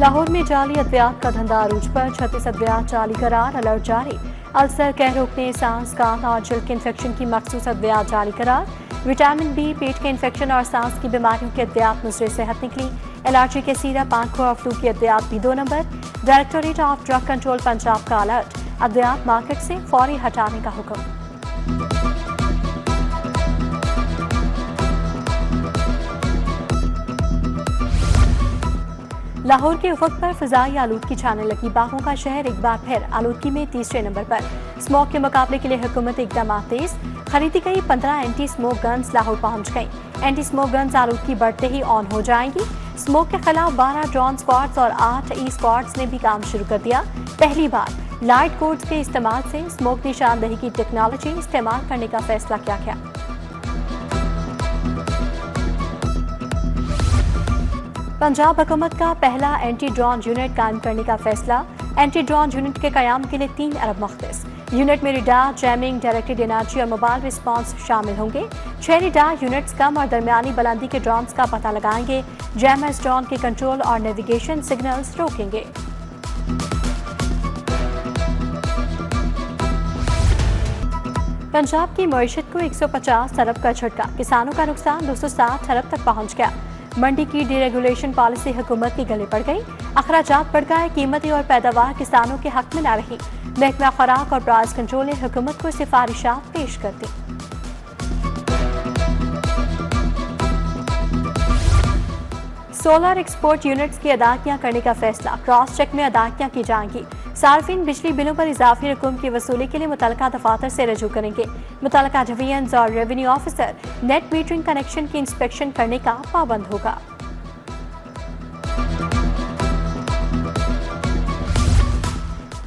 लाहौर में जाली अद्वियात का धंधा अरूज पर, 36 अद्वियात जाली करार, अलर्ट जारी। अल्सर, कह रोकने, सांस, कान और जल्द के इन्फेक्शन की मखसूस अद्वियात जाली करार। विटामिन बी, पेट के इन्फेक्शन और सांस की बीमारियों की अद्वियात मुजरे सेहत निकली। एलर्जी के सिरप, आंखों और फ्लू की अद्वियात भी 2 number. Directorate of drug control Punjab का अलर्ट, अद्वियात मार्केट से फौरी हटाने का हुक्म। लाहौर के उफक पर फिजाई आलूदगी छाने लगी। बागों का शहर एक बार फिर आलूदगी में तीसरे नंबर पर। स्मोक के मुकाबले के लिए हुकूमत इकदाम तेज। खरीदी गई 15 एंटी स्मोक गन्स लाहौर पहुंच गई। एंटी स्मोक गन्स आलूदगी बढ़ते ही ऑन हो जाएंगी। स्मोक के खिलाफ 12 ड्रोन स्क्वाड्स और 8 ई स्क्वाड्स ने भी काम शुरू कर दिया। पहली बार लाइट कोड्स के इस्तेमाल से स्मोक निशानदही की टेक्नोलॉजी इस्तेमाल करने का फैसला किया गया। पंजाब हुकूमत का पहला एंटी ड्रोन यूनिट कायम करने का फैसला। एंटी ड्रोन यूनिट के कयाम के लिए 3 अरब मुख्तस। यूनिट में रिडार, जैमिंग, डायरेक्टेड एनर्जी और मोबाइल रिस्पांस शामिल होंगे। 6 रिडार यूनिट्स कम और दरमियानी बुलंदी के ड्रोन्स का पता लगाएंगे। जैमर्स ड्रोन के कंट्रोल और नेविगेशन सिग्नल्स रोकेंगे। पंजाब की मईशत को 150 अरब का झटका। किसानों का नुकसान 260 अरब तक पहुंच गया। मंडी की डीरेगुलेशन पॉलिसी हुकूमत के गले पड़ गई। अखराजात बढ़ गए, कीमतें और पैदावार किसानों के हक में न रही। महकमा खुराक और प्राइस कंट्रोल ने हुकूमत को सिफारिशात पेश कर दी। सोलर एक्सपोर्ट यूनिट्स की अदायगियां करने का फैसला। क्रॉस चेक में अदायगियां की जाएंगी। सार्फिन बिजली बिलों पर इजाफी रकूम की वसूली के लिए मुतलका दफातर से रजू करेंगे। मुतलका डिवीजन और revenue officer net metering connection की इंस्पेक्शन करने का पाबंद होगा।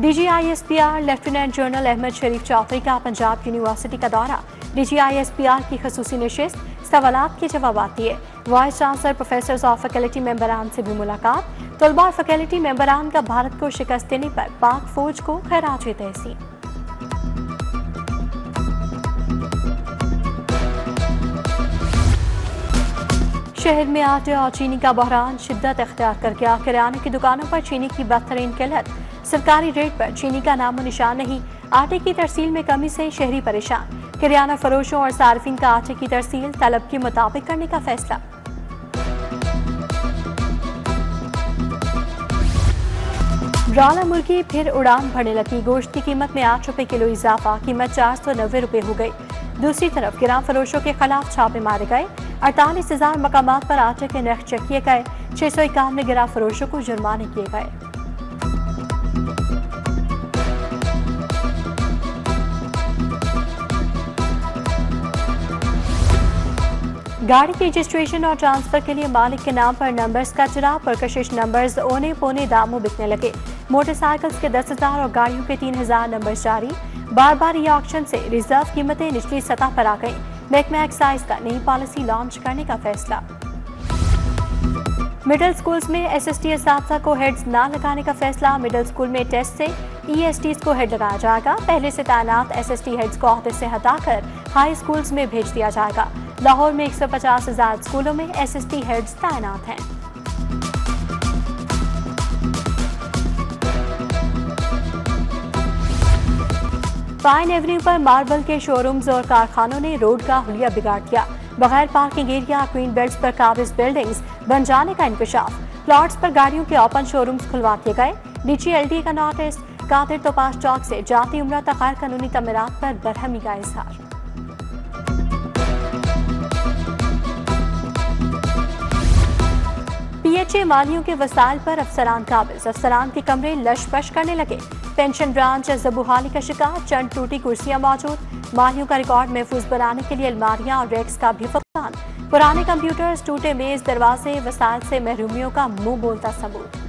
DGISPR लेफ्टिनेंट जनरल अहमद शरीफ चौधरी का पंजाब यूनिवर्सिटी का दौरा। DGISPR की खसूसी नशिस्त, सवालात के जवाब दिए। वाइस चांसलर, प्रोफेसर्स और फैकल्टी मेंबरान से भी मुलाकात। तलबा और फैकल्टी मेंबरान का भारत को शिकस्त देने पर पाक फौज को खैराज तहसीन। शहर में आटे और चीनी का बहरान शिद्दत इख्तियार कर गया। किराने की दुकानों पर चीनी की बदतरीन किल्लत। सरकारी रेट पर चीनी का नामो निशान नहीं। आटे की तरसील में कमी से शहरी परेशान। किराना फरोशों और सार्फिन का आटे की तरसील तलब के मुताबिक करने का फैसला। ब्रॉयलर मुर्गी फिर उड़ान भरने लगी। गोश्त की कीमत में 8 रुपए किलो इजाफा, कीमत 490 रुपए हो गई। दूसरी तरफ किराना फरोशों के खिलाफ छापे मारे गए। 48,000 मकामात पर आटे के नर्ख चेक किए गए। 651 गिरा फरोशों को जुर्माने किए गए। गाड़ी की रजिस्ट्रेशन और ट्रांसफर के लिए मालिक के नाम पर नंबर्स का चुनाव, परकशिश नंबर्स औने पौने दामों बिकने लगे। मोटरसाइकिल्स के 10,000 और गाड़ियों के 3,000 नंबर जारी। बार बार ये ऑक्शन से रिजर्व कीमतें निचली सतह पर आ गई। महकमा एक्साइज का नई पॉलिसी लॉन्च करने का फैसला। मिडिल स्कूल्स में SST असातिज़ा को हेड्स ना लगाने का फैसला। मिडिल स्कूल में टेस्ट से ESTs को हेड लगाया जाएगा। पहले से तैनात SST हेड्स को ओहदे से हटाकर हाई स्कूल्स में भेज दिया जाएगा। लाहौर में 150,000 स्कूलों में SST हेड्स तैनात हैं। पाइन एवेन्यू पर मार्बल के शोरूम्स और कारखानों ने रोड का हुलिया बिगाड़ दिया। बगैर पार्किंग एरिया, क्वीन बेल्ट्स पर काबिज बिल्डिंग्स बन जाने का इंकशाफ। प्लॉट्स पर गाड़ियों के ओपन शोरूम्स खुलवा दिए गए। DGLD का नोटिस। कादिर तोपाश चौक से जाती उम्रा तक गैर कानूनी तमीरात पर बरहमी का इजहार। PHA मालियों के वसाइल पर अफसरान काबिज। अफसरान के कमरे लश-पश करने लगे। पेंशन ब्रांच जबूहाली का शिकार, चंद टूटी कुर्सियां मौजूद। मालियों का रिकॉर्ड महफूज बनाने के लिए अलमारियां और रैक्स का भी फकदान। पुराने कंप्यूटर्स, टूटे मेज, दरवाजे, वसाइल से महरूमियों का मुंह बोलता सबूत।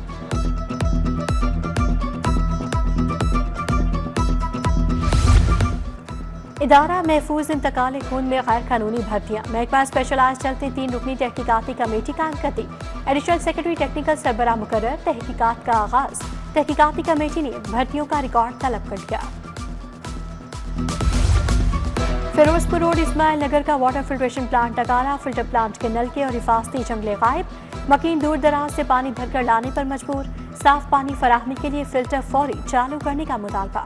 इदारा महफूज इंतकाल खून में गैर कानूनी भर्तियां। महकमा स्पेशलाइज चलते 3 रुकनी तहकीकाती कमेटी कायम कर दी। एडिशनल सेक्रेटरी टेक्निकल सरबराह मुकर्रर। तहकीकात का आगाज। तहकीकाती कमेटी ने भर्तियों का रिकॉर्ड तलब कर दिया। फिरोजपुर रोड इस्माइल नगर का वाटर फिल्ट्रेशन प्लांट नकारा। फिल्टर प्लांट के नलके और हिफाजती जंगले गायब। मकीन दूर दराज से पानी भरकर लाने पर मजबूर, साफ पानी फराहमी के लिए फिल्टर फौरी चालू करने का मुतालबा।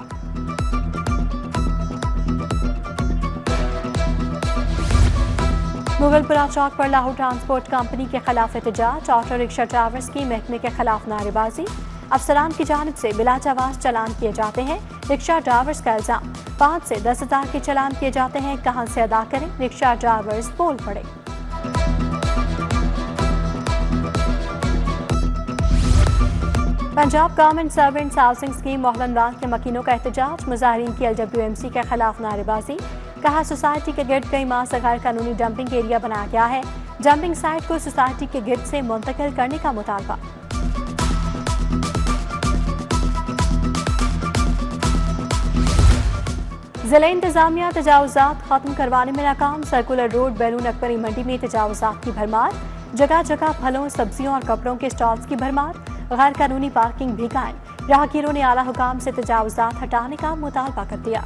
मुगलपुरा चौक पर लाहौर ट्रांसपोर्ट कंपनी के खिलाफ एहतजाज, ऑटो रिक्शा ड्राइवर्स की महकमे के खिलाफ नारेबाजी। अफसरान की जानिब से बिलाजवाज चलान किए जाते हैं, रिक्शा ड्राइवर्स का इल्जाम 5 से 10,000 के चलान किए जाते हैं, कहां से अदा करें, रिक्शा ड्राइवर्स बोल पड़े। Punjab government servants housing scheme Mohalanwal के मकीनों का एहतजाज, मुजाहिरीन की LWMC के खिलाफ नारेबाजी। कहा सोसाइटी के गिर्द कई माह से गैर कानूनी डंपिंग एरिया बनाया गया है, डंपिंग साइट को सोसाइटी के गिर्द से मुंतकिल करने का मुतालबा। जिला इंतजामिया तजावुजात खत्म करवाने में नाकाम, सर्कुलर रोड बैरून अकबरी मंडी में तजावुजात की भरमार, जगह जगह फलों, सब्जियों और कपड़ों के स्टॉल्स की भरमार, गैर कानूनी पार्किंग भी कायम। राहगीरों ने आला हुकाम से तजावुजात हटाने का मुतालबा कर दिया।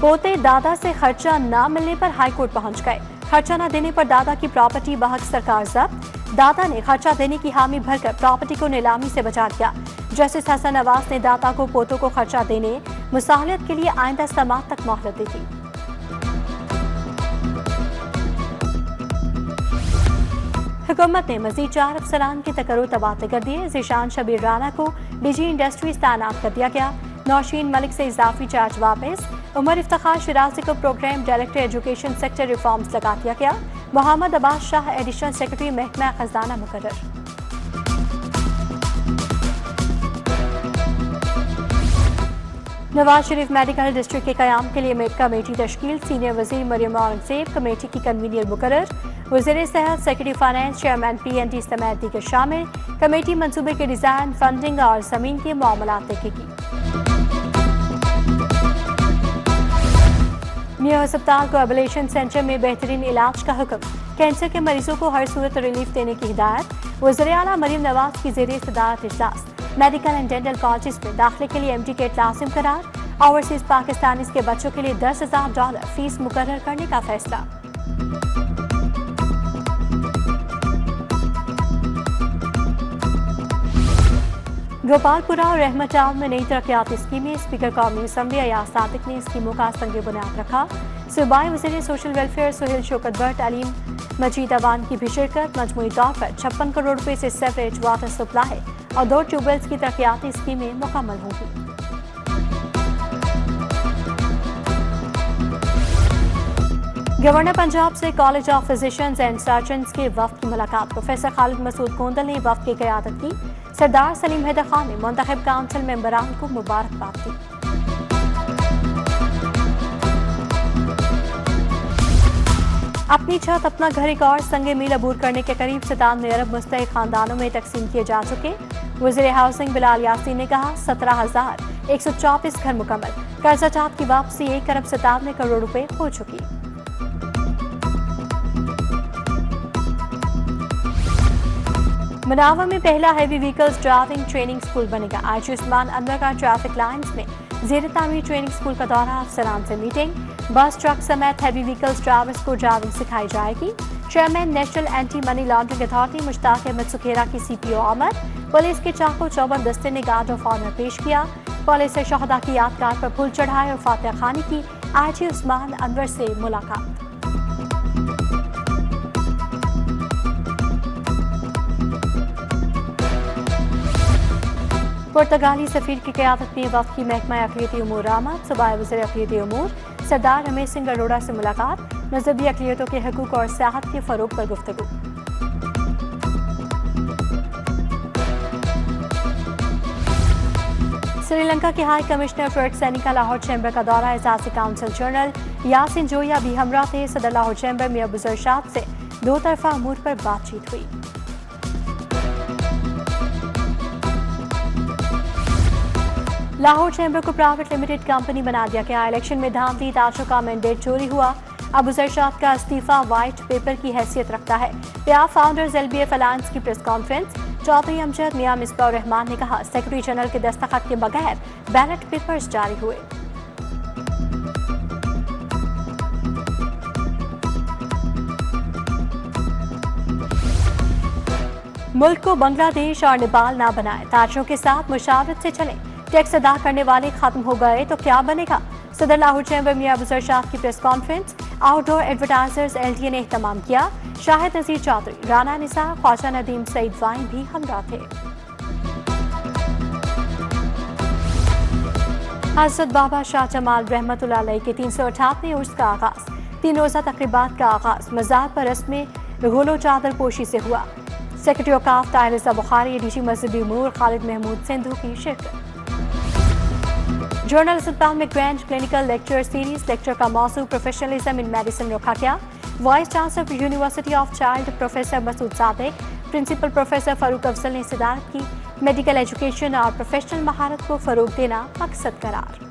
पोते दादा से खर्चा न मिलने पर हाईकोर्ट पहुंच गए, खर्चा न देने पर दादा की प्रॉपर्टी बहक सरकार जब्त। दादा ने खर्चा देने की हामी भरकर प्रॉपर्टी को नीलामी से बचा दिया। जस्टिस हसन नवाज ने दाता को पोतों को खर्चा देने मुसाहलत के लिए आइंदा समाअत तक मोहलत दी थी। हुकूमत ने मजीद 4 अफसरान के तकर्रुर तबादले कर दिए। ज़ीशान शबीर राना को DG इंडस्ट्रीज तैनात कर दिया गया। नौशीन मलिक से इजाफी चार्ज वापस। उमर इफ्तिखार शिराजी को programme director education sector reforms लगा दिया गया। मोहम्मद अब्बास शाह एडिशनल सेक्रेटरी महकमा खजाना मुकर्रर। नवाज शरीफ मेडिकल डिस्ट्रिक्ट के कयाम के लिए मेड कमेटी तश्कील, सीनियर वजीर मरियम औरंगजेब कमेटी की कन्वीनियर मुकर्रर। वज़ीर सेहत, सेक्रेटरी फाइनेंस, चेयरमैन PND समेत दीगर शामिल। कमेटी मंसूबे के डिजाइन, फंडिंग और जमीन के मामलात देखेगी। न्यू अस्पताल को एबलेशन सेंटर में बेहतरीन इलाज का हुक्म, कैंसर के मरीजों को हर सूरत रिलीफ देने की हिदायत। वज़ीर आला मरियम नवाज की ज़ेरे सदारत इजलास। मेडिकल एंड डेंटल कॉलेज में दाखिले के लिए MTCAT लाजिम करार। ओवरसीज पाकिस्तानीज के बच्चों के लिए $10,000 फीस मुकर्रर करने का फैसला। गोपालपुरा और रहमत टाउन में नई तरक्याती स्कीमें, स्पीकर कौमी असम्बली अयाज सादिक ने स्कीमों का संग बुनियाद रखा। सूबाई वज़ीर सोशल वेलफेयर सुहेल शौकत भट्ट, अलीम मजीद अवान की भी शिरकत। मजमूई तौर पर 56 करोड़ रुपए से सेवरेज वाटर सप्लाई और 2 ट्यूबवेल्स की तरक्याती स्कीमें मुकम्मल होंगी। गवर्नर पंजाब से college of physicians and surgeons के वफ्द की मुलाकात। प्रोफेसर खालिद मसूद कोंदल ने वफ्द की क़यादत की। सरदार सलीम हैदर खान ने मुंतखब काउंसिल मेंबरान को मुबारकबाद दी। अपनी छत अपना घर एक और संगे मील अबूर करने के करीब 97 अरब मुस्तहिक खानदानों में तकसीम किए जा चुके। वज़ीर हाउसिंग बिलाल यासीन ने कहा 17,134 घर मुकम्मल। कर्जा चात की वापसी 1 अरब 97 करोड़ रुपए हो चुकी। मुनावा में पहला heavy vehicles driving training school बनेगा। आयशा उस्मान अनवर का ट्रैफिक लाइन्स में ज़ेर तामीर ट्रेनिंग स्कूल का दौरा, अफसरान से मीटिंग। बस ट्रक समेत हैवी व्हीकल्स ड्राइवर्स को ड्राइविंग सिखाई जाएगी। Chairman national anti money laundering authority Mushtaq Ahmed Sukhera की CPO आमद। पुलिस के चाको चौबन दस्ते ने गार्ड ऑफ ऑनर पेश किया। पुलिस से शहदा की यादगार पर फूल चढ़ाए और फातिहा खानी की। आयशा उस्मान अनवर से मुलाकात। पुर्तगाली सफीर की क़यादत में वफ़द की महकमा अक़लियती उमूर आमद। सूबाई वज़ीर अक़लियती उमूर सरदार रमेश सिंह अरोड़ा से मुलाकात। मजहबी अक़लियतों के हकूक़ और सियाहत के फ़रोग़ पर गुफ्तगू। श्रीलंका के हाई कमिश्नर फ्रेड सैनी का लाहौर चैम्बर का दौरा। एजाज़ी काउंसिल जनरल यासिन जोया भी हमरा थे। सदर लाहौर चैम्बर में अबू जरशाद से 2 तरफ़ा अमूर पर बातचीत हुई। लाहौर चैम्बर को प्राइवेट लिमिटेड कंपनी बना दिया गया। इलेक्शन में धांधली, ताशों का मैंडेट चोरी हुआ। अबू जरशाद का इस्तीफा व्हाइट पेपर की हैसियत रखता है। प्या फाउंडर्स LBF अलायंस की प्रेस कॉन्फ्रेंस। चौधरी अमजद मियां मिसबाह रहमान ने कहा सेक्रेटरी जनरल के दस्तखत के बगैर बैलेट पेपर्स जारी हुए। मुल्क को बांग्लादेश और नेपाल ना बनाए, ताजरों के साथ मुशावरत से चले। टैक्स अदा करने वाले खत्म हो गए तो क्या बनेगा? सदर लाहौर चैम्बर मियां अबूजर शाह की press conference. Outdoor advertisers LTA ने एहतमाम किया। शाहिद नजीर चौधरी, राना निसा, ख्वाजा नदीम सईद वाइन भी हमरा थे। हजरत बाबा शाह जमाल रहमतुल्लाह अलैह के 358वें उर्स का आगाज। 3 रोजा तकरीबात का आगाज मज़ार पर रस्म गुलो चादर पोशी से हुआ। सेक्रेटरी औकाफ ताहिर रज़ा बुखारी, डीजी मस्जिद उमूर खालिद महमूद सिंधु की शिरकत। जर्नल अस्पताल में grand clinical lecture series. Lecture का मौजू प्रोफेशनलिज्म इन मेडिसिन रखा गया। Vice chancellor university of child professor Masood Sadiq, principal professor Farooq Afzal ने सदारत की। मेडिकल एजुकेशन और प्रोफेशनल महारत को फरोग देना मकसद करार।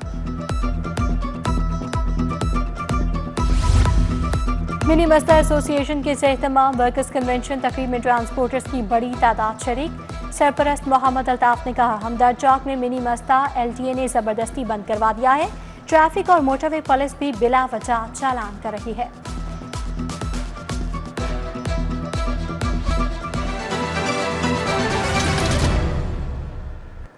मिनी मस्ता एसोसिएशन के एहतमाम वर्कर्स कन्वेंशन तकरीब में ट्रांसपोर्टर्स की बड़ी तादाद शरीक। सरपरस्त मोहम्मद अल्ताफ ने कहा, हमदर्द चौक में मिनी मस्ता LTA ने जबरदस्ती बंद करवा दिया है। ट्रैफिक और मोटरवे पुलिस भी बिला वजह चालान कर रही है।